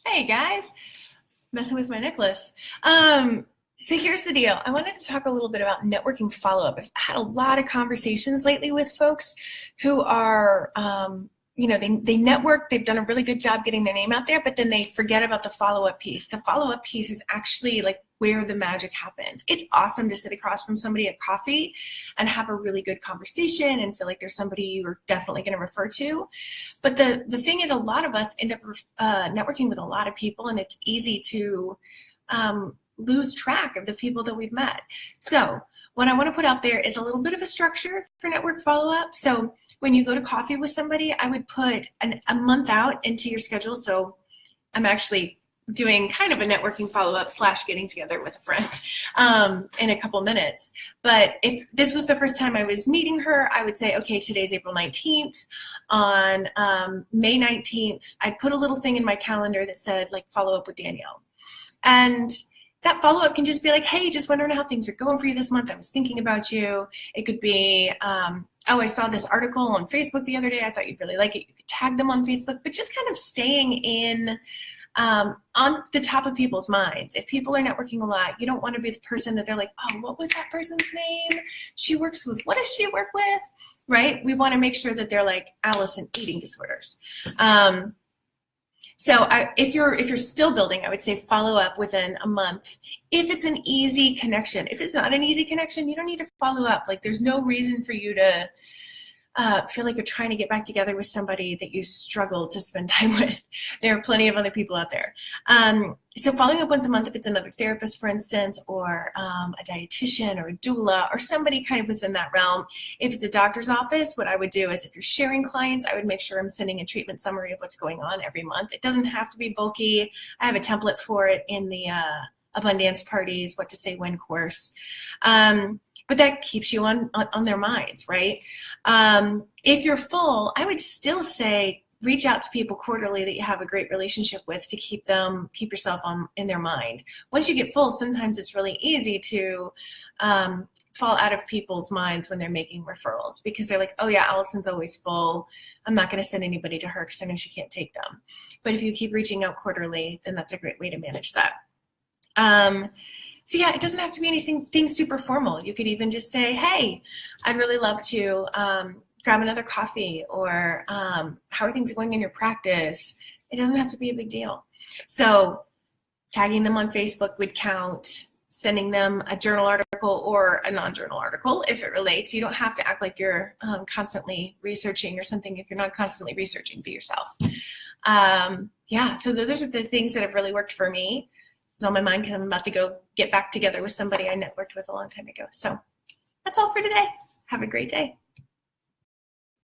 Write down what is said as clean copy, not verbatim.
Hey guys, messing with my necklace. So here's the deal. I wanted to talk a little bit about networking follow-up. I've had a lot of conversations lately with folks who are, they network, they've done a really good job getting their name out there, but then they forget about the follow-up piece. The follow-up piece is actually like where the magic happens. It's awesome to sit across from somebody at coffee and have a really good conversation and feel like there's somebody you're definitely going to refer to. But the thing is, a lot of us end up networking with a lot of people, and it's easy to lose track of the people that we've met. So what I want to put out there is a little bit of a structure for network follow-up. So when you go to coffee with somebody, I would put a month out into your schedule. So I'm actually doing kind of a networking follow-up / getting together with a friend in a couple minutes. But if this was the first time I was meeting her, I would say, okay, today's April 19th. On May 19th, I'd put a little thing in my calendar that said, like, follow up with Danielle. And that follow-up can just be like, hey, just wondering how things are going for you this month. I was thinking about you. It could be, oh, I saw this article on Facebook the other day. I thought you'd really like it. You could tag them on Facebook, but just kind of staying in on the top of people's minds. If people are networking a lot, you don't want to be the person that they're like, oh, what was that person's name? She works with, what does she work with? Right? We want to make sure that they're like Allison, eating disorders. So if you're still building, I would say follow up within a month. If it's an easy connection, if it's not an easy connection, you don't need to follow up. Like, there's no reason for you to feel like you're trying to get back together with somebody that you struggle to spend time with. There are plenty of other people out there. So following up once a month, if it's another therapist, for instance, or a dietitian or a doula or somebody kind of within that realm. If it's a doctor's office, what I would do is, if you're sharing clients, I would make sure I'm sending a treatment summary of what's going on every month. It doesn't have to be bulky. I have a template for it in the Abundance Parties, What to Say When course. But that keeps you on their minds, right? If you're full, I would still say reach out to people quarterly that you have a great relationship with to keep yourself in their mind. Once you get full, sometimes it's really easy to fall out of people's minds when they're making referrals, because they're like, oh yeah, Allison's always full. I'm not going to send anybody to her because I know she can't take them. But if you keep reaching out quarterly, then that's a great way to manage that. So yeah, it doesn't have to be anything super formal. You could even just say, hey, I'd really love to grab another coffee, or how are things going in your practice? It doesn't have to be a big deal. So tagging them on Facebook would count, sending them a journal article or a non-journal article if it relates. You don't have to act like you're constantly researching or something if you're not constantly researching. Be yourself. Yeah, so those are the things that have really worked for me. It's on my mind because I'm about to go get back together with somebody I networked with a long time ago. So that's all for today. Have a great day.